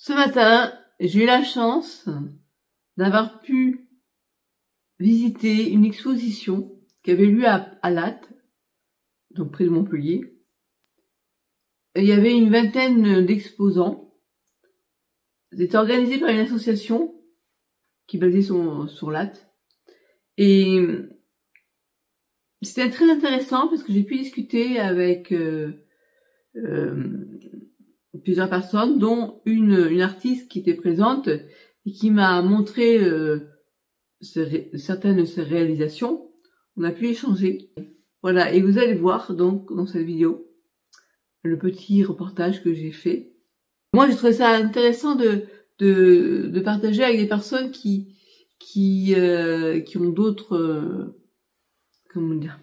Ce matin, j'ai eu la chance d'avoir pu visiter une exposition qui avait lieu à Latte, donc près de Montpellier. Et il y avait une vingtaine d'exposants. C'était organisé par une association qui est basée sur Latte. Et c'était très intéressant parce que j'ai pu discuter avec plusieurs personnes, dont une artiste qui était présente et qui m'a montré certaines de ses réalisations. On a pu échanger. Voilà, et vous allez voir donc dans cette vidéo le petit reportage que j'ai fait. Moi, j'ai trouvé ça intéressant de partager avec des personnes qui ont d'autres comment dire,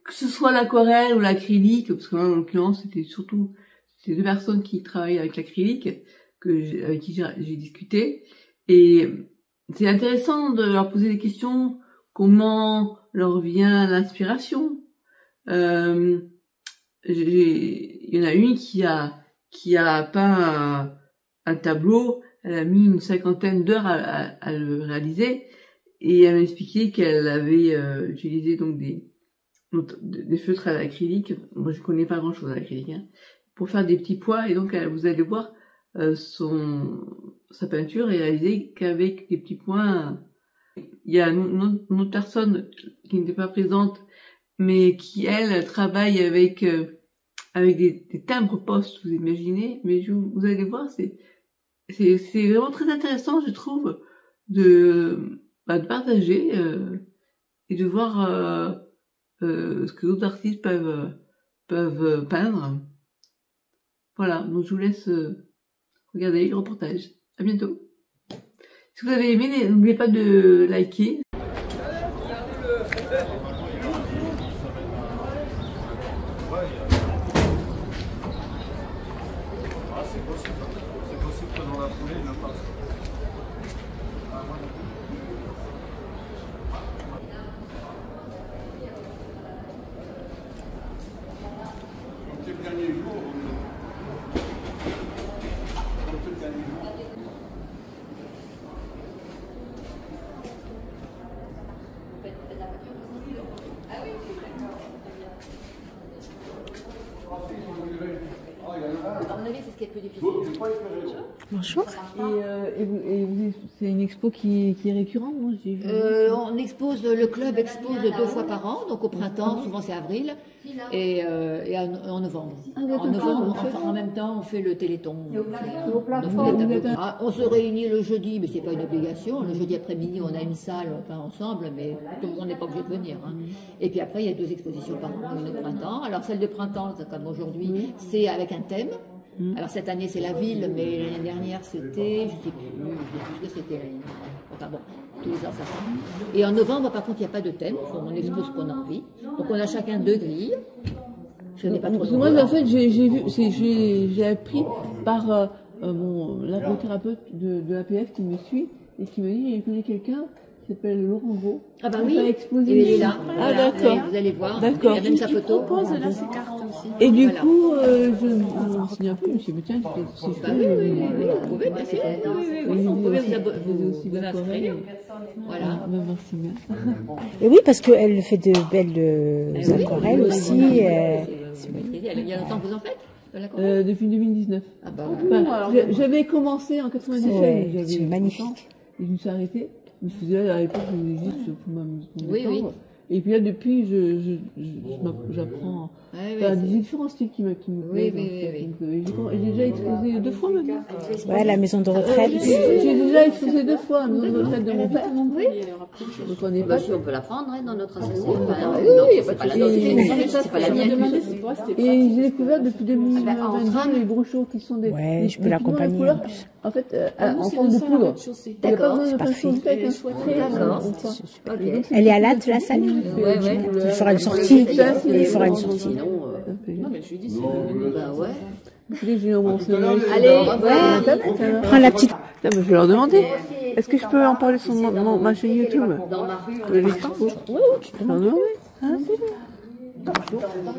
que ce soit l'aquarelle ou l'acrylique, parce que en l'occurrence c'était surtout ces deux personnes qui travaillent avec l'acrylique avec qui j'ai discuté, et c'est intéressant de leur poser des questions. Comment leur vient l'inspiration? Il y en a une qui a peint un tableau. Elle a mis une 50aine d'heures à le réaliser, et elle m'a expliqué qu'elle avait utilisé donc des feutres à l'acrylique. Moi, je connais pas grand-chose à l'acrylique, hein, pour faire des petits pois. Et donc, vous allez voir, sa peinture est réalisée qu'avec des petits points. Il y a une autre personne qui n'était pas présente, mais qui, elle, travaille avec des timbres postes, vous imaginez. Mais vous allez voir, c'est vraiment très intéressant, je trouve, de partager et de voir ce que d'autres artistes peuvent peindre. Voilà, donc je vous laisse regarder le reportage. À bientôt. Si vous avez aimé, n'oubliez pas de liker. C'est possible que dans la foulée, je passe. Donc, le dernier jour, à mon avis, c'est ce qui est le plus difficile. Bonjour. Et c'est une expo qui est récurrente, moi j'ai vu. Le club expose 2 fois par an, donc au printemps, souvent c'est avril, et en novembre. En novembre, en même temps, on fait le téléthon. On se réunit le jeudi, mais c'est pas une obligation. Le jeudi après-midi, on a une salle, on peint ensemble, mais tout le monde n'est pas obligé de venir. Hein. Et puis après, il y a 2 expositions par an, une au printemps. Alors celle de printemps, comme aujourd'hui, c'est avec un thème. Alors cette année c'est la ville, mais l'année dernière c'était, je sais plus ce que c'était. Enfin bon, tous les ans ça change. Et en novembre par contre il n'y a pas de thème, on expose ce qu'on a envie. Donc on a chacun 2 grilles. Je n'ai pas trop. Moi en fait j'ai appris par l'ergothérapeute de l'APF qui me suit et qui me dit, j'ai connu quelqu'un qui s'appelle Laurent Gros. Ah bah oui, il est là. Ah d'accord. Vous allez voir. D'accord. Il y a même sa photo. Propose là ses cartes aussi. Et du coup, je me suis dit un peu, je me suis dit, tiens, si je Bah oui, vous pouvez, bien sûr. Vous pouvez vous inscrire. Voilà. Merci bien. Et oui, parce qu'elle fait de belles aquarelles aussi. Il y a longtemps que vous en faites de l'aquarelle Depuis 2019. Ah bah, j'avais commencé en 97. C'est magnifique. Et je me suis arrêtée. Je me faisais à l'époque, je faisais juste pour m'amuser. Oui. Et puis là, depuis, j'apprends des différents styles qui me plaisent. Oui. J'ai déjà exposé 2 fois maintenant. Ouais, la maison de retraite. J'ai déjà exposé 2 fois la maison de retraite de mon père. oui. Donc on est Bah, pas. si on peut la prendre dans notre association. C'est pas la nôtre, c'est pas la mienne. Et j'ai découvert depuis 2022 les brochures qui sont des. Ouais, je peux des l'accompagner pigments en plus. En fait, en forme de poudre. D'accord, c'est parfait. D'accord. Elle est à Latte, la salle. Il fera une sortie. Il fera une sortie. Non, mais je lui dis, c'est bah ouais. Allez, Prends la petite. Je vais leur demander. Est-ce que je peux en parler sur ma chaîne YouTube? Dans ma rue, Oui, tu peux leur demander. Hein,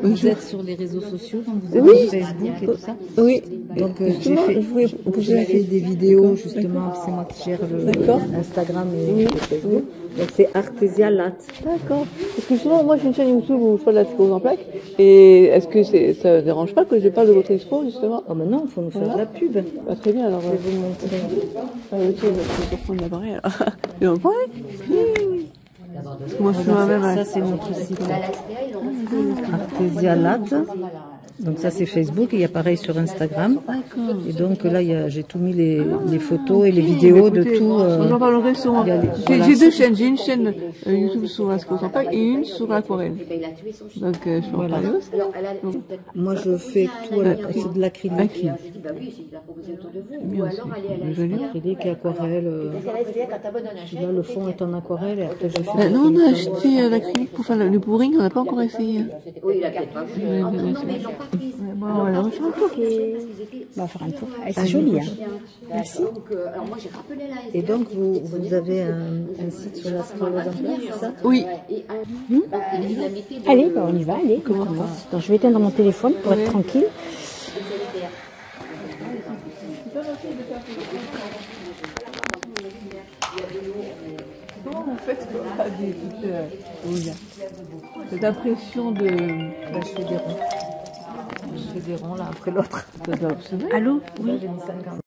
Vous êtes sur les réseaux sociaux, donc vous êtes Oui. sur Facebook et tout ça. Oui. Donc Justement, je voulais poser la j'ai fait question. des vidéos justement, c'est moi qui gère D'accord. Instagram et Facebook. Donc c'est Artesia Lat. D'accord. Parce que souvent, moi, j'ai une chaîne YouTube où je fais de la sclérose en plaques. Et est-ce que ça ne dérange pas que je parle de votre expo, justement? Oh maintenant, il faut nous faire de la pub. Bah, très bien, alors. Je vais vous montrer. Ok, je vais reprendre l'appareil, alors. Et on parlait? Moi, je suis moi-même. Ça c'est notre site Artesia Lat. Donc ça c'est Facebook et il y a pareil sur Instagram. Et donc là j'ai tout mis les photos et les vidéos de tout. J'en parlerai souvent. J'ai deux chaînes. J'ai une chaîne YouTube sur la sclérose en plaques et une sur l'aquarelle. Donc je peux en parler aussi. Moi je fais tout, c'est de l'acrylique. Bien aussi. Joli. Acrylique et aquarelle. Là le fond est en aquarelle et après je fais. Non, on a acheté l'acrylique pour faire le pouring, on n'a pas encore essayé. Bon, on va refaire un tour. On va faire un tour. C'est joli, hein. Merci. Et donc vous avez un site sur la sclérose en plaques, c'est ça? Oui. Allez, on y va, allez. On commence. Donc, je vais éteindre mon téléphone pour être tranquille. Comment vous faites cette impression de... Là, je fais des ronds. Je fais des ronds l'un après l'autre. Allô? Là, j'ai mis 50.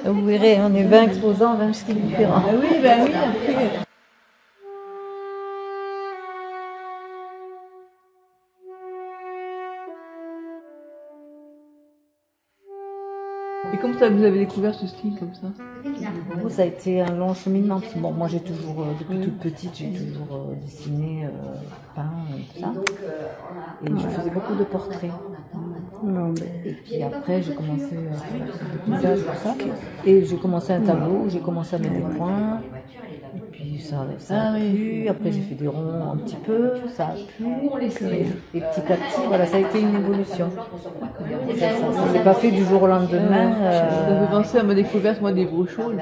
Vous verrez, on est 20 exposants, 20 styles différents. Ah oui, ben oui, après... Et comment ça, vous avez découvert ce style comme ça? Ça a été un long cheminement. Parce que, bon, moi, j'ai toujours, depuis toute petite, j'ai toujours dessiné, peint, tout ça. Et je faisais beaucoup de portraits. Et puis après, j'ai commencé à faire des paysages, tout ça. Et j'ai commencé un tableau, j'ai commencé à mettre des points. Et puis ça a plu. Après, j'ai fait des ronds un petit peu, ça a plu. Et petit à petit, voilà, ça a été une évolution. Ça ne s'est pas fait du jour au lendemain. Ça me fait penser à ma découverte, moi, des brochures.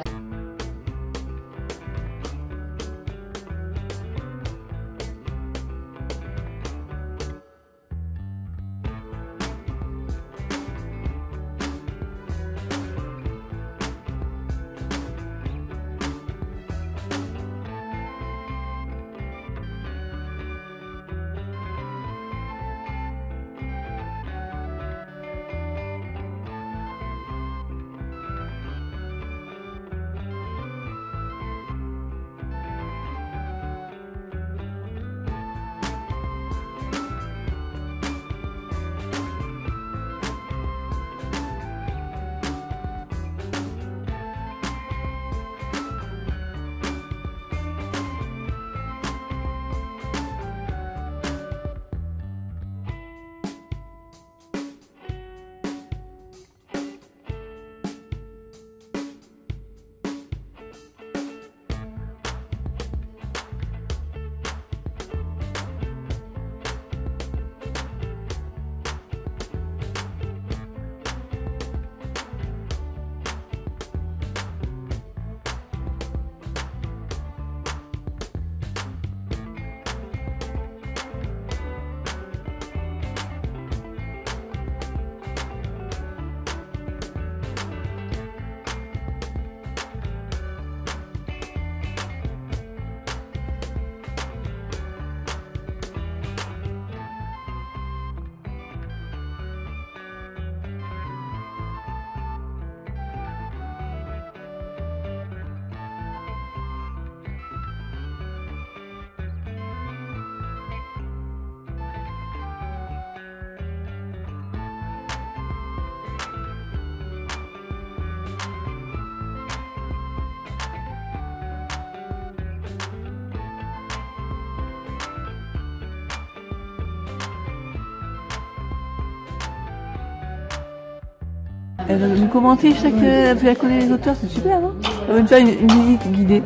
Elle va nous commenter chaque... Elle connaît les auteurs, c'est super, non? Elle va nous faire une visite guidée.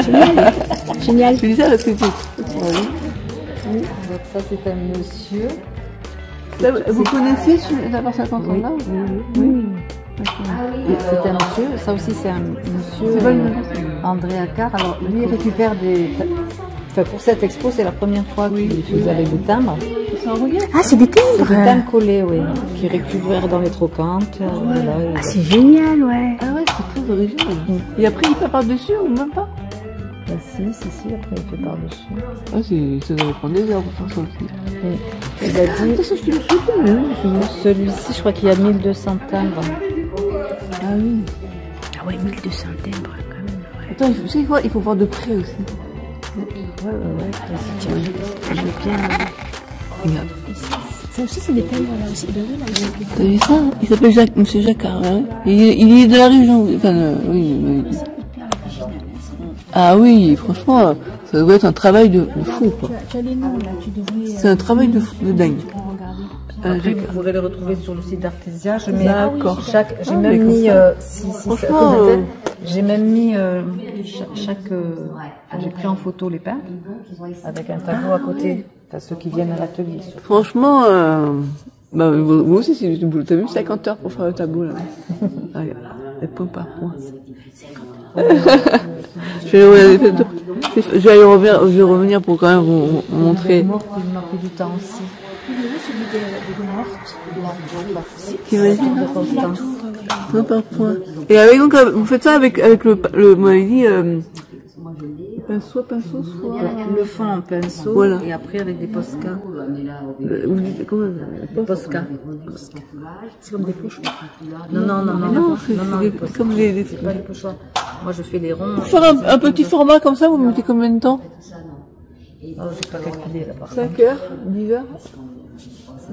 Génial. Génial. Je dis ça parce que c'est... Donc ça c'est un monsieur. Ça, vous connaissez la personne qu'on là? Oui. C'est un monsieur, ça aussi c'est un monsieur André Accard. Alors lui il récupère des... Enfin pour cette expo c'est la première fois qu'il faisait avec des timbres. C'est un relief. Ah, c'est des C'est timbres. des timbres collés, oui. Qui récupère dans les trocantes. Voilà, Ah, c'est génial, ouais. Ah ouais, c'est très original. Et après il fait par-dessus ou même pas? Bah, si, après il fait par-dessus. Ah, ça doit prendre des heures pour faire ça aussi. Il a dit, celui-ci je crois qu'il y a 1200 timbres. Ah oui. Ah ouais, 1200 timbres, quand même. Ouais. Attends, tu sais quoi? Il faut voir de près aussi. Ouais. Tiens, je veux bien. Regarde. Ça aussi, c'est des timbres, là aussi. Ben oui, là, T'as vu ça? Il s'appelle Jacques, Monsieur Jacquard, hein. Il est de la région, enfin, oui. Ah oui, franchement, ça doit être un travail de fou, quoi. tu as les noms, là, tu devrais... C'est un travail de dingue. Après, vous pourrez le retrouver sur le site d'Artesia. Je mets D'accord. j'ai même mis, j'ai même mis j'ai pris en photo les peintres avec un tableau à côté, enfin ceux qui viennent à l'atelier. Franchement, bah, vous aussi, c'est du boulot. T'as vu 50 heures pour faire le tableau, là. Regarde, les point par point. Je vais revenir pour quand même vous montrer. Il m'a pris du temps aussi. T'imagines? Point par point. Et avec, donc, vous faites ça avec le vous m'avez dit, pinceau, soit... Le fond en pinceau, voilà. Et après avec des Posca. Vous dites comment? Posca. C'est comme des poches. Non, c'est comme des... c'est pas les pochoirs. Moi je fais les ronds. Pour faire un petit format comme ça, vous mettez combien de temps? Oh, j'ai pas calculé là par 5 heures? 10 heures?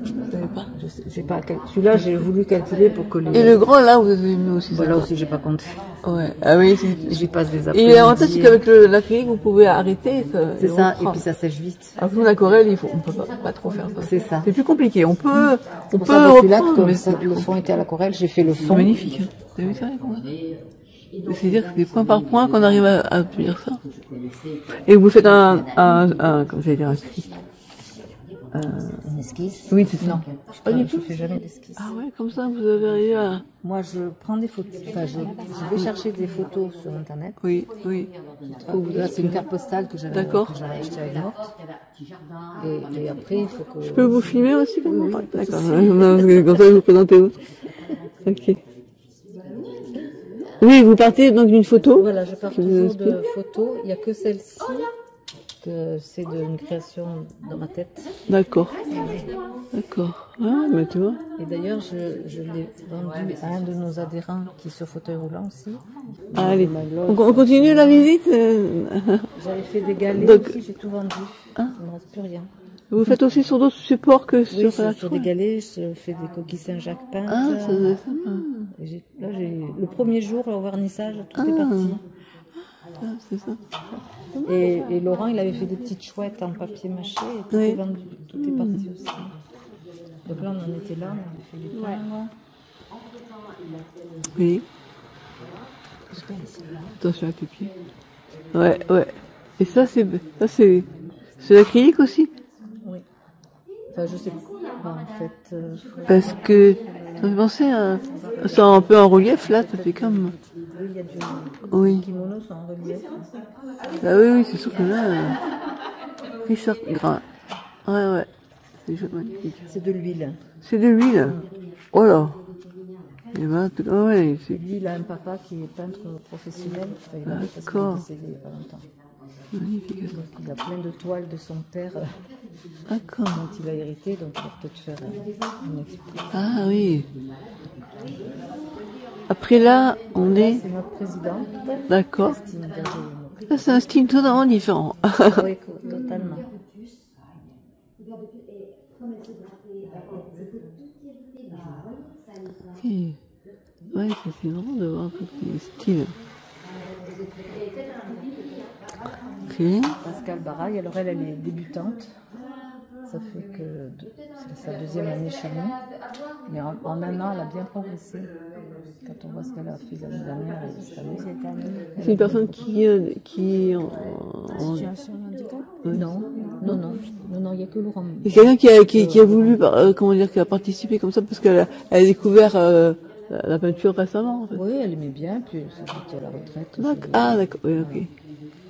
Je savais pas. J'ai pas celui-là j'ai voulu calculer pour que les... Et le grand là, vous avez mis aussi ça? Voilà aussi j'ai pas compté. Ouais. Ah oui, J'y passe des après-midi. Et l'avantage c'est qu'avec l'acrylique vous pouvez arrêter. C'est ça, et puis ça sèche vite. Après l'aquarelle, on peut pas trop faire ça. C'est ça. C'est plus compliqué. On peut Celui-là, reprendre, comme mais ça, le fond était à l'aquarelle, j'ai fait le c'est fond. magnifique. Hein. T'as vu ça? C'est-à-dire que c'est point par point qu'on arrive à obtenir ça. Et vous faites comment j'allais dire, un ski. Une esquisse? Oui, c'est ça. Non, je fais jamais d'esquisse. Ah ouais, comme ça, vous avez arrivé à... Moi, je prends des photos. Enfin, je vais chercher des photos sur Internet. Oui. Là, c'est une carte postale que j'avais achetée à Morte. Et après, il faut que... Je peux vous filmer aussi comme ça? D'accord. Comme ça, je vous présentez où? Ok. Oui, vous partez donc d'une photo? Voilà, je pars toujours de photos. Il n'y a que celle-ci. Que c'est une création dans ma tête. D'accord. Ah, mais tu vois. Et d'ailleurs, je l'ai vendu à un de nos adhérents qui est sur fauteuil roulant aussi. Allez, on continue la visite. J'avais fait des galets aussi, j'ai tout vendu. Il ne me reste plus rien. Vous faites aussi sur d'autres supports que sur la sur des galets, je fais des coquilles Saint-Jacques peintes. Ah, ça doit être sympa. Là, le premier jour, au vernissage, tout est parti. Ah, c'est ça. Et Laurent, il avait fait des petites chouettes en papier mâché et tout est vendu, tout est parti aussi. Donc là, on en était là, on avait fait des timbres. Oui. Attention à tes pieds. Ouais. Et ça, c'est l'acrylique aussi? Oui. Enfin, je sais pas, en fait. Parce que, ça me fait penser à... C'est un peu en relief, là, ça fait comme... Oui, il y a du... Oui. Les kimonos sont en relief. Ah oui, c'est sûr que là... Richard Grain. Ouais. C'est magnifique. C'est de l'huile. C'est de l'huile? Oh là. Et ben, ouais, c'est... Lui, il a un papa qui est peintre professionnel. Enfin, il avait parce qu'il est décédé il n'y a pas longtemps. Magnifique. Donc, il a plein de toiles de son père D'accord. dont il a hérité, donc il va peut-être faire une expo. Ah oui. Après là, on est... C'est notre présidente. D'accord. Christine Berger. Là, c'est un style totalement différent. Oui, totalement. Ok. Ouais, c'est vraiment de voir tous les styles. Ok. Pascal Baraille, alors elle est débutante. Ça fait que c'est sa deuxième année chez nous. Mais en un an, elle a bien progressé. quand on voit ce qu'elle a fait l'année dernière et cette année. C'est une personne qui est en Situation de handicap? Non, il n'y a que Laurent. c'est quelqu'un qui a voulu, comment dire, qui a participé comme ça parce qu'elle a découvert la peinture récemment, en fait. Oui, elle aimait bien, puis ça c'était à la retraite. D'accord. Ah, d'accord, oui, ok.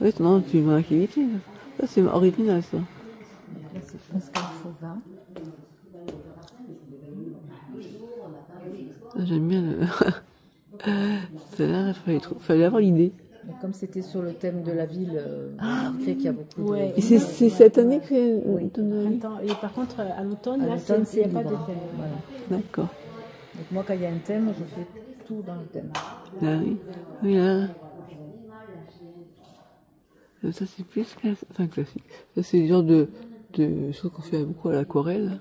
Oui, non, c'est une bonne activité. Ça, c'est original, ça. Là, c'est Pascal Fauvin. Ah, j'aime bien le... Celle-là, fallait avoir l'idée. Mais comme c'était sur le thème de la ville, il qu'il y a beaucoup Ouais. Et c'est cette année que c'est... Oui. Printemps. Et par contre, à l'automne, À là, l'automne, il n'y a c'est pas de libre. thème. Voilà. D'accord. Donc moi, quand il y a un thème, je fais tout dans le thème. Là, oui. Oui, là. Ça, c'est plus classique. Enfin, classique. Ça, c'est le genre de choses qu'on fait beaucoup à l'aquarelle.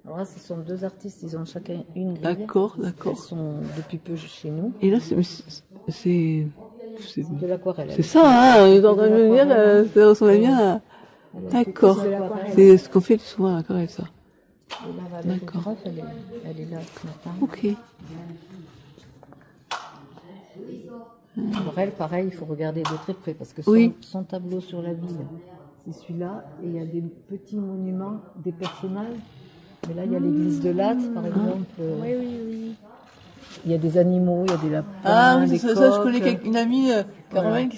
Alors là, ce sont deux artistes, ils ont chacun une grille. D'accord, Elles d'accord. sont depuis peu chez nous. Et là, c'est De l'aquarelle. c'est ça, hein, on est en train de me dire, ça ressemble bien à... D'accord. C'est ce qu'on fait souvent à l'aquarelle, ça. La D'accord. photographe, elle est là ce matin. Ok. Alors elle, pareil, il faut regarder de très près parce que Oui. son tableau sur la ville, c'est celui-là. Et il y a des petits monuments, des personnages. Mais là, il y a l'église de Latte, par exemple. Oui, oui, oui. Il y a des animaux, il y a des lapins, Ah oui, des ça, je connais coqs. une amie, Carmen, Voilà. qui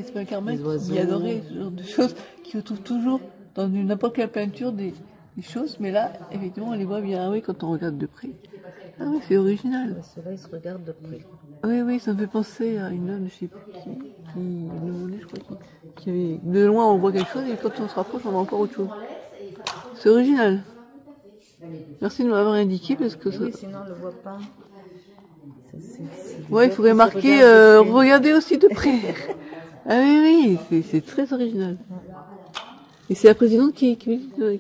s'appelle Carmen, Des oiseaux. qui adorait ce genre de choses, qui retrouve toujours dans n'importe quelle peinture des choses, mais là, effectivement, on les voit bien, ah oui, quand on regarde de près. Ah oui, c'est original. Ceux-là, ils se regardent de près. Oui, oui, ça me fait penser à une dame, je sais plus qui le voulait, je crois, qui avait, de loin, on voit quelque chose, et quand on se rapproche, on voit encore autre chose. C'est original. Merci de m'avoir indiqué, parce que ça... Oui, sinon, on ne le voit pas. Ouais, il faudrait marquer, regardez aussi de près. Ah oui, oui, c'est très original. Et c'est la présidente qui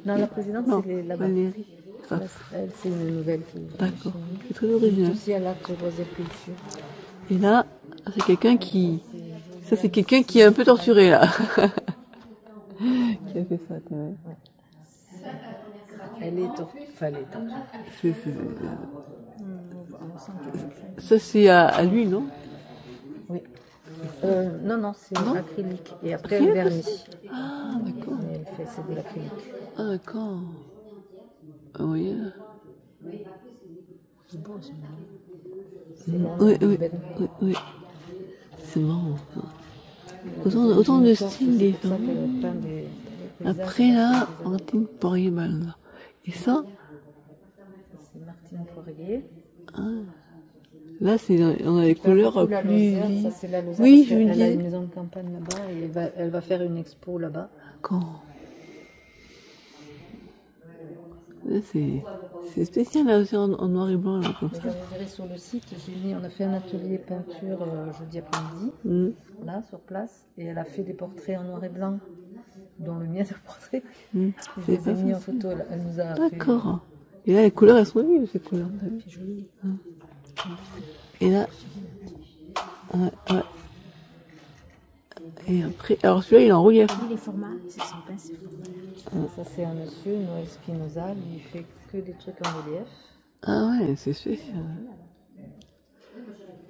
Non, la présidente, non, c'est là-bas. Valérie. Ah, Elle, c'est une nouvelle qui d'accord, c'est très est original. aussi à l'acte de Loisir Culture. Et là, c'est quelqu'un qui... Ça, c'est quelqu'un qui est un peu torturé, là. Qui a fait ça, tu vois. Elle est torturée. Enfin, elle est torturée. Ça, c'est à lui, non? Oui. Non, c'est Non acrylique. Et après, elle vernit. Ah, d'accord. Mais elle fait, c'est de l'acrylique. Ah, d'accord. Ah, oui. C'est beau, c'est Oui, oui, oui, oui. C'est marrant, ça. Autant de styles différents. Après, là, Martine Poirier-Balna. Et ça, C'est Martine Poirier. là, on a les couleurs La plus Lozère, vives. ça c'est la Lozère. Oui, parce je me qu'elle a disais. une maison de campagne là-bas et elle va faire une expo là-bas. D'accord. Là, c'est spécial, là aussi, en noir et blanc, là, comme Mais ça. j'avais verré sur le site, on a fait un atelier peinture jeudi après-midi, là, sur place, et elle a fait des portraits en noir et blanc, dont le mien de portrait. Je C'est les pas ai mis en facile. photo, elle nous a fait... D'accord. Et là, les couleurs, elles sont vives, ces couleurs. t'as vu? Et là, ouais. Et après, alors celui-là, il est en relief. Les formats, ce sont pas ces formats. Ça c'est un monsieur, Noël Spinoza, lui il fait que des trucs en relief. Ah ouais, c'est spécial.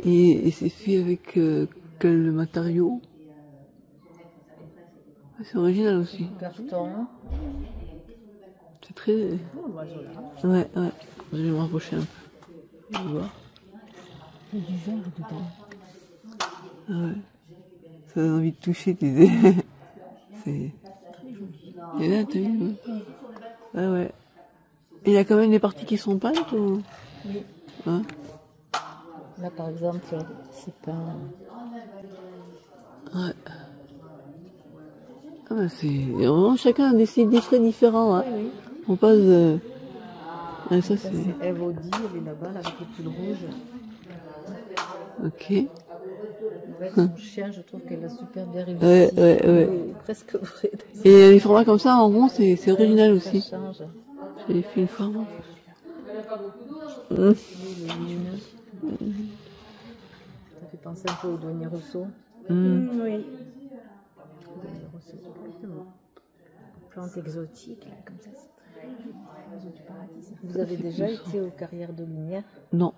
Et c'est fait avec quel matériau? C'est original aussi. Carton, C'est très... Ouais. Je vais me rapprocher un peu. Je vais voir. Il y a du vert dedans. Ah ouais. Ça donne envie de toucher, tu sais. C'est... Et là, t'as vu? Ah ouais. Et il y a quand même des parties qui sont peintes ou... oui. Hein? Là par exemple, c'est peint... Ouais. Ah bah c'est... Vraiment, chacun a des styles très différents, hein. Oui. On passe de... Ah, ça Ça c'est... c'est Ève Audi, elle est là-bas, là, avec le pull rouge. Ok. Ouais, son chien, je trouve qu'elle a super bien réussi. Ouais. Il est presque vrai. Et les formats comme ça, en rond, c'est original Ça aussi. change. J'ai fait une fois. Il est lumineux. Ça fait penser un peu au Douanier Rousseau. Oui. Douanier Rousseau. Exactement. Plantes exotiques, là, comme ça, c'est très... Oiseaux du paradis, ça. Vous avez déjà été aux Carrières de Lumière? Non.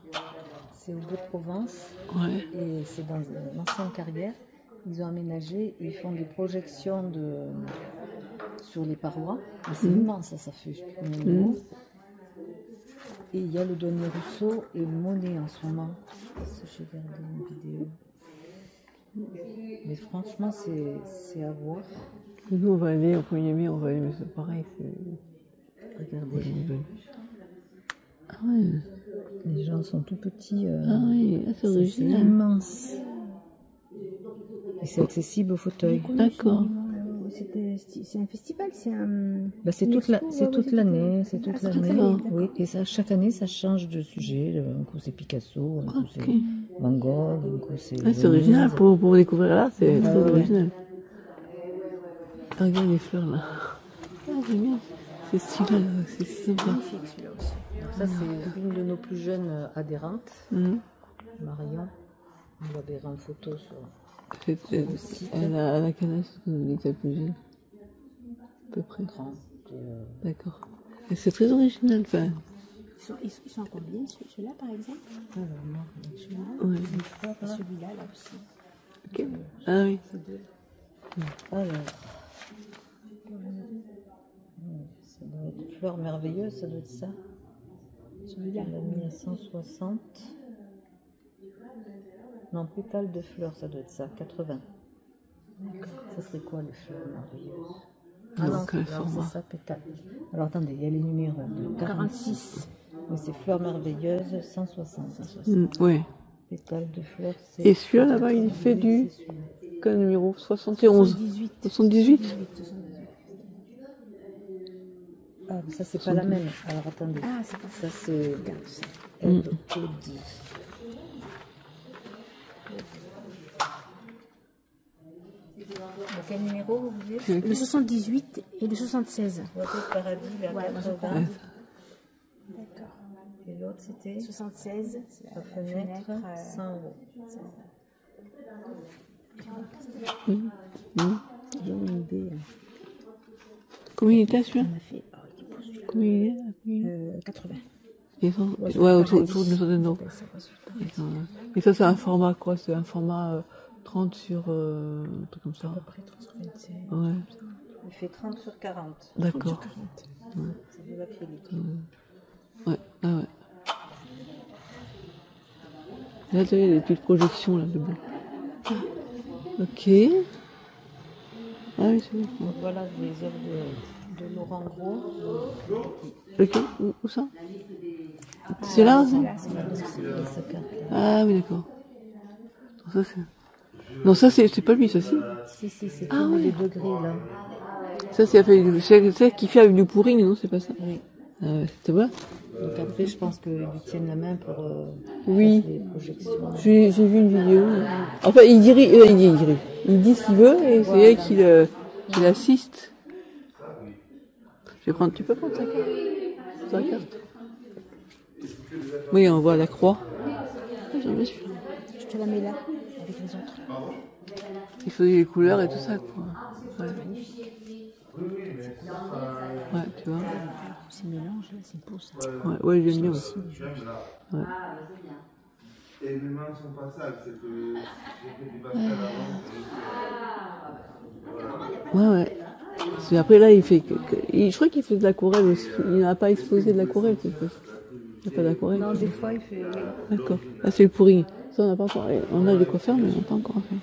c'est au Deux-Provence. Ouais. Et c'est dans une ancienne carrière. Ils ont aménagé, ils font des projections sur les parois. Mais c'est immense, ça fait je sais plus combien de mots. Et il y a le douanier Rousseau et Monet en ce moment. Je sais pas si j'ai regardé une vidéo. Mais franchement, c'est à voir. Nous, on va aller au 1er mai, on va aller, mais c'est pareil. Regardez. Ah ouais. Les gens sont tout petits. Ah oui, c'est original. C'est immense. Et c'est accessible au fauteuil. D'accord. C'est un festival, c'est un... Bah, c'est toute l'année. C'est toute c'est toute l'année. l'année, Oui. Et ça, chaque année, ça change de sujet. Un coup, c'est Picasso, un coup, c'est Ok. Van Gogh, un coup, c'est... Ah, c'est original, pour découvrir là, c'est très ouais. original. Ah, regarde les fleurs là. Ah, j'aime bien. C'est stylé, c'est sympa. magnifique celui-là aussi. Donc ça, c'est une de nos plus jeunes adhérentes, Marion. On la verra en photo sur... Elle a quel âge vous dites la plus jeune? À peu près. 30. D'accord. Et c'est très original, enfin. Ils sont à combien celui-là par exemple? Alors, moi, Celui-là, Ouais. et celui-là là aussi. Ok. Ah oui. alors... Ça doit être Fleurs merveilleuses, ça doit être ça. Celui-là. Elle a mis à 160. Non, pétales de fleurs, ça doit être ça, 80. Ça serait quoi les fleurs merveilleuses? Ah non, quel alors format? c'est ça, pétales. Alors attendez, il y a les numéros. 46. Oui, c'est fleurs merveilleuses, 160. Ouais. Pétales de fleurs, c'est... Et celui-là là-bas, il fait du. C'est celui-là. Quel numéro? 71. 78. 78? Ah, mais ça c'est pas la même. Alors attendez. Ah, c'est pas Ça c'est... Regarde ça. Elodie. Quel numéro vous voulez? Le 78 et le 76. L'autre paradis, il est à Ouais, moi, je 80. parle. D'accord. Et l'autre c'était 76, c'est la la fenêtre, fenêtre. 100 euros. J'ai une idée. Combien il était celui-là? On a fait il est beau, celui-là. Combien il est? Combien 80. Et ça, ouais, autour d'une centaine d'euros. Et ça, c'est un format quoi? C'est un format 30 sur. Un truc comme ça. Après 325. Ouais, Il fait 30 sur 40. d'accord. C'est de l'acrylique. Ouais, ah ouais. Là, tu as des petites projections là, de bleu. Ok. Ah oui, c'est bon. Donc voilà les œuvres de Laurent Gros. Lequel? Où ça? C'est là aussi? Sa carte. Ah oui, d'accord. Non, ça, non, ça c'est pas lui, ça si. Si, c'est Ah tous ouais. les degrés là. Ça, c'est qui fait avec du pourring, non? C'est pas ça? Oui. Ah ouais, c'est vrai? Donc après, je pense qu'ils lui tiennent la main pour Oui. faire les projections. J'ai vu une vidéo. Enfin, il dit ce qu'il veut et c'est elle qui l'assiste. Tu peux prendre sa carte? Sa carte? Oui, on voit la croix. J'aime bien celui-là. Je te la mets là, avec les autres. Il faisait les couleurs et tout ça, quoi. Ouais. Ouais, tu vois. C'est mélange là, c'est beau ça. Ouais, j'aime bien aussi. Ouais. Et mes mains ne sont pas sales, c'est que j'ai fait du Pascal avant. Ouais. C'est après là, il fait. Je crois qu'il fait de l'aquarelle aussi. Il n'a pas exposé de l'aquarelle, quelque chose. Il n'y a pas d'aquarelle. Non, des fois, il fait... D'accord. Là, c'est le pourri. Ça, on n'a pas encore. On a de quoi faire, mais on n'a pas encore fait.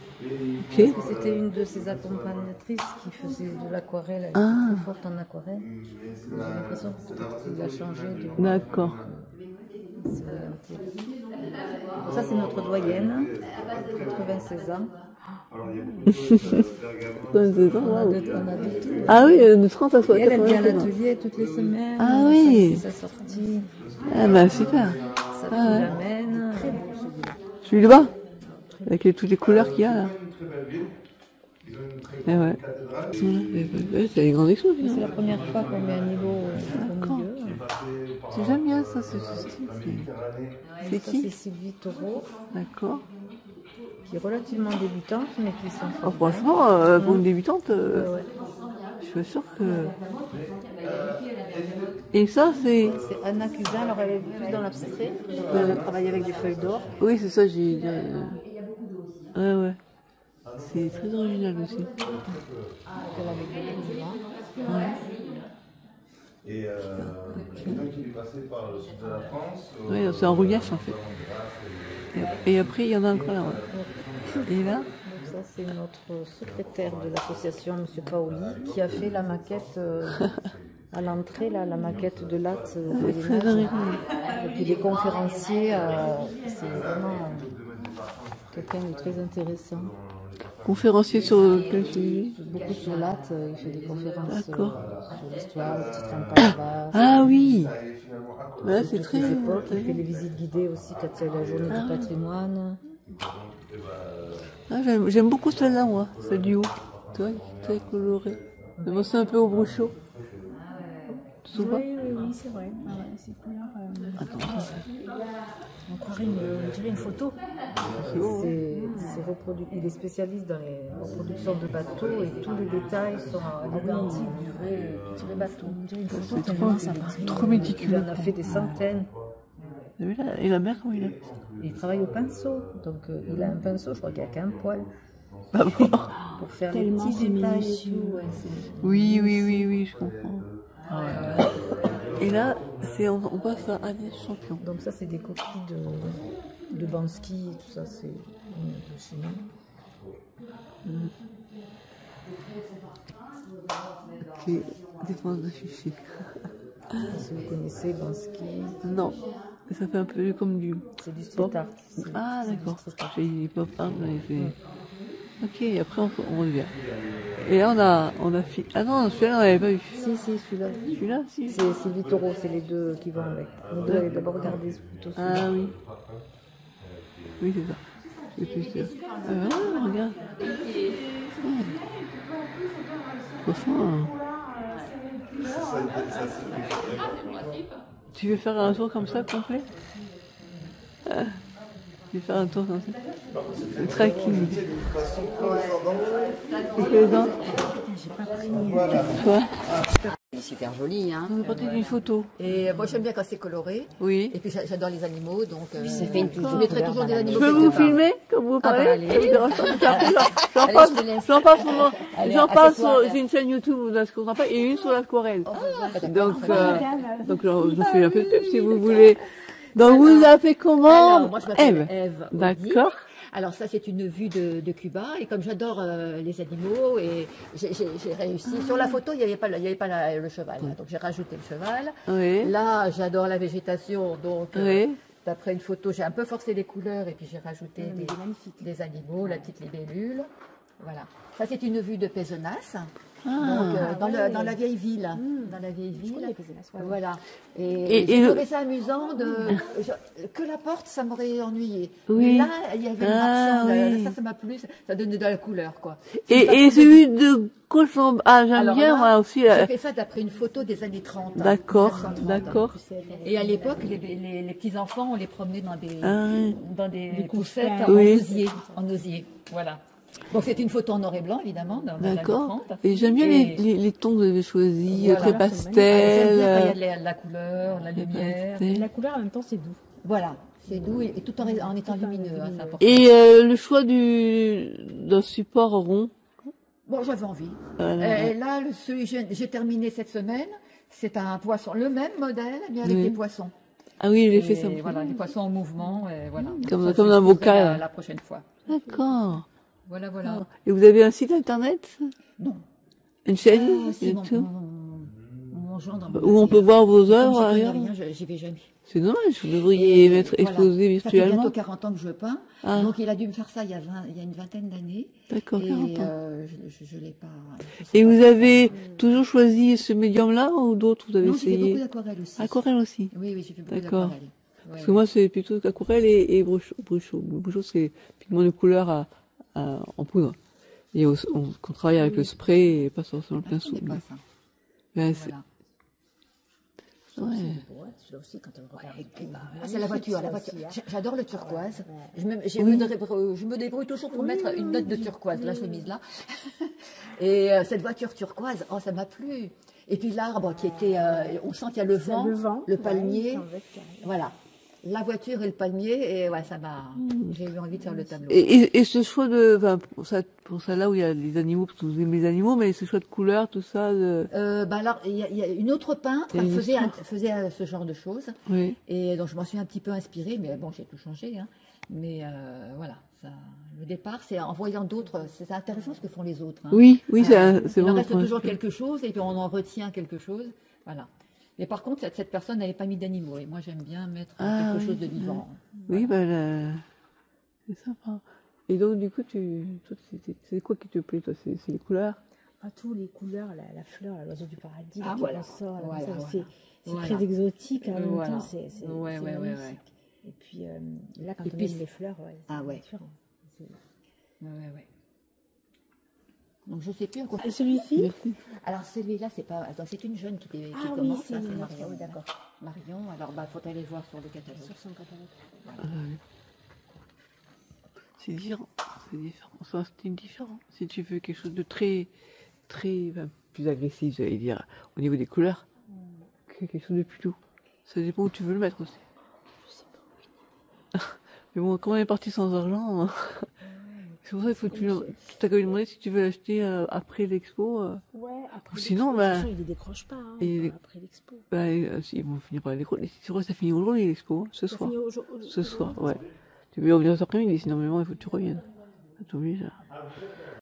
Ok. C'était une de ses accompagnatrices qui faisait de l'aquarelle. Elle Ah. était très forte en aquarelle. J'ai l'impression qu'il a changé de... D'accord. Ça, c'est notre doyenne, 96 ans. Alors il y a beaucoup de choses On a de tout. Ah oui, de 30 à Et elle vient à 80. l'atelier toutes les semaines. Ah oui. Ça, c'est sa sortie. Ah bah super. Sa fille l'amène. Celui là-bas, avec toutes les couleurs qu'il y a là. très belle ville. Ils ont une très Eh ouais. cathédrale. C'est des grandes expos C'est la finalement. première fois qu'on met un niveau au milieu. J'aime bien ça, c'est style. C'est Ça, qui? c'est Sylvie Taureau, D'accord. qui est relativement débutante, mais qui s'en Oh, sort. franchement, pour une débutante, Ouais. suis sûre que... Et ça, c'est... C'est Anna Cusin, alors elle est plus dans l'abstrait, elle travaille avec des feuilles d'or. Oui, c'est ça, j'ai... Ouais, ouais. C'est très original aussi. Elle avait beaucoup de vent. Ouais. Et quelqu'un qui est passé par le sud de la France. Oui, c'est en relief en fait. Et après, il y en a encore là. Ouais. Et là, Donc ça, c'est notre secrétaire de l'association, M. Paoli, qui a fait la maquette à l'entrée, là, la maquette de latte. Et puis les conférenciers, c'est vraiment quelqu'un de très intéressant. conférencier sur quel sujet? Beaucoup sur latte, il fait des conférences sur D'accord. l'histoire, le petit train de Palavas. Ah oui. Ouais, c'est Toutes très... les époques, il fait les visites guidées aussi quand il y a la journée du patrimoine. Ah, j'aime beaucoup celle-là, moi, celle du haut. Tu vois, très colorée. Mais moi, c'est un peu au bruchot. Tu trouves pas? Oui, c'est vrai. Ah ouais, c'est couleur. Attends, On croirait on dirait une photo. Il est spécialiste dans les reproductions de bateaux et tous les détails sont identiques du vrai bateau. On dirait une photo c'est tellement trop, ça paraît. trop Il méticuleux. en a fait des centaines. T'as vu là? Et la mère, comment il a? Il travaille au pinceau, donc il a un pinceau, je crois qu'il n'y a qu'un poil. Ah bon? Pour faire Tellement les petits c'est détails et minutieux. tout. Ouais, Oui, je comprends. Ah ouais. Et là, on passe à Agnès Champion. donc ça, c'est des copies de Bansky et tout ça, c'est de chez nous. Ok, défense de fichier. Si vous connaissez Bansky, Non, ça fait un peu comme du... c'est du street art. Ah C'est du d'accord, street art. j'ai pop art, j'en ai fait... Ok, après on revient. Et là on a fait... Ah non, celui-là on l'avait pas vu. Si, celui-là. Celui-là, si. C'est Sylvie Taureau, c'est les deux qui vont avec. Nous deux, allez d'abord regarder plutôt celui-là. Ah oui. Oui, c'est ça. C'est plus sûr. Ah, regarde. Enfin. Tu veux faire un tour comme ça, complet? Tu veux faire un tour comme ça? C'est trekking. Tu fais les dents? Quoi? Super joli, hein. On nous porter une photo. Et moi j'aime bien quand c'est coloré. Oui. Et puis j'adore les animaux, donc ça fait une je mettrai toujours des animaux. Je peux quelque vous part. filmer quand vous parlez? allez. Ça vous dérange pas? J'en Allez, passe, je te laisse. j'en passe sur mon- Allez, j'en à passe ce soir. sur, j'ai une chaîne YouTube où on se comprend pas et une sur l'aquarelle. Donc je fais un peu de pub si vous voulez. Donc vous vous appelez comment? Alors, moi je m'appelle Eve. Eve. D'accord. Alors ça c'est une vue de Cuba et comme j'adore les animaux et j'ai réussi. Sur la photo il n'y avait pas, le cheval, hein, donc j'ai rajouté le cheval. Oui. Là j'adore la végétation, donc Oui. d'après une photo j'ai un peu forcé les couleurs et puis j'ai rajouté des animaux, la petite libellule. Voilà. Ça c'est une vue de Pézenas. Donc, dans la vieille ville. Dans la vieille ville. Voilà. Et j'ai trouvé ça amusant que la porte, ça m'aurait ennuyé. Oui. Mais là, il y avait une marchande. Oui. Ça m'a plu. Ça donnait de la couleur, quoi. Et celui de cochon, ah j'aime Alors bien là, moi aussi. J'ai fait ça d'après une photo des années 30. D'accord, 1930. d'accord. Et à l'époque, les petits-enfants, on les promenait dans des poussettes Oui. en osier. Voilà. Donc c'est une photo en noir et blanc, évidemment, dans les années D'accord. 30. Et j'aime bien Et- les tons que vous avez choisis, Voilà. très J'aime bien quand pastel. il y a de la couleur, la lumière. pastel. La couleur en même temps c'est doux. Voilà, c'est doux et tout en étant lumineux, hein, c'est important. Et le choix d'un support rond. Bon, j'avais envie. Voilà. Et là, celui que j'ai terminé cette semaine, c'est un poisson, le même modèle, mais avec Oui. des poissons. Ah oui, j'ai Et fait ça. voilà, des poissons en mouvement, et voilà. Comme Ça, dans je un ferai bocal. la prochaine fois. D'accord. Voilà, voilà. Et vous avez un site internet? Non. Une chaîne C'est YouTube mon gendre dans mon où on peut voir vos Comme œuvres? j'y connais ailleurs rien, j'y vais jamais. C'est dommage, vous devriez mettre Voilà. exposé Ça fait virtuellement. bientôt 40 ans que je peins, Ah. donc il a dû me faire ça il y a une vingtaine d'années. D'accord, Et 40 ans. je l'ai pas. je sais Et pas vous faire. avez toujours choisi ce médium-là ou d'autres vous avez Non, j'ai fait beaucoup essayé? d'aquarelles aussi. Aquarelle aussi. Oui, j'ai fait beaucoup D'accord. d'aquarelles. Ouais. Parce que moi, c'est plutôt aquarelle et bruchot. Bruchot, c'est pigment de couleur en poudre. Et qu'on travaille avec le spray et pas sur le pinceau. Je connais pas ça. Ouais, Voilà. aussi, Ouais. les boîtes, celui-là aussi, quand on regarde. Et puis, c'est la voiture, ça la voiture. aussi, hein. J'adore le turquoise. Ouais. Je me débrouille toujours pour mettre une note de turquoise. Là, je l'ai mise là. Et cette voiture turquoise, oh, ça m'a plu. Et puis l'arbre qui était, on sent qu'il y a le vent, le palmier. Voilà. La voiture et le palmier, et ouais, ça m'a. J'ai eu envie de faire le tableau. Et ce choix de, enfin, pour ça là où il y a les animaux, parce que vous aimez les animaux, mais ce choix de couleurs, tout ça. Alors, il y a une autre peintre Il y a une faisait ce genre de choses. Oui. Et donc, je m'en suis un petit peu inspirée, mais bon, j'ai tout changé. Hein. Mais voilà, ça, le départ, c'est en voyant d'autres. C'est intéressant ce que font les autres. Hein. Oui, c'est Il en bon. reste toujours quelque chose, et puis on en retient quelque chose. Voilà. Mais par contre, cette personne n'avait pas mis d'animaux. Et moi, j'aime bien mettre quelque chose de vivant. Oui, c'est sympa. Et donc, du coup, c'est quoi qui te plaît, toi? C'est les couleurs? Tous les couleurs, la fleur, l'oiseau du paradis, Ah, qui voilà. ressort, là, Voilà, ça, voilà. c'est Voilà. très exotique, en même Voilà. temps, c'est Ouais. magnifique. Et puis là, quand Et on puis, aime les fleurs, c'est différent. Ouais. Donc, je sais plus à quoi. Et celui-ci? Alors, celui-là, c'est pas. Attends, c'est une jeune qui Oui, commence. c'est là, une Marion. oui, d'accord. Marion, alors, faut aller voir sur le catalogue. Sur son catalogue. C'est différent. C'est différent. C'est un style différent. Si tu veux quelque chose de très plus agressif, j'allais dire, au niveau des couleurs, que quelque chose de plus doux. Ça dépend où tu veux le mettre aussi. Je sais pas. Mais bon, quand on est parti sans argent, c'est pour ça qu'il faut que tu t'as qu'à lui demander si tu veux l'acheter après l'expo. Ouais, après. Sinon, de bah, toute façon, il les décroche pas, hein, et- après l'expo. Ils vont finir par les décrocher. C'est vrai, ça finit aujourd'hui l'expo, ce Ça soir. finit aujourd'hui. Ce soir, ouais. Tu veux revenir cet après-midi, sinon, normalement, il faut que tu reviennes. T'es obligé.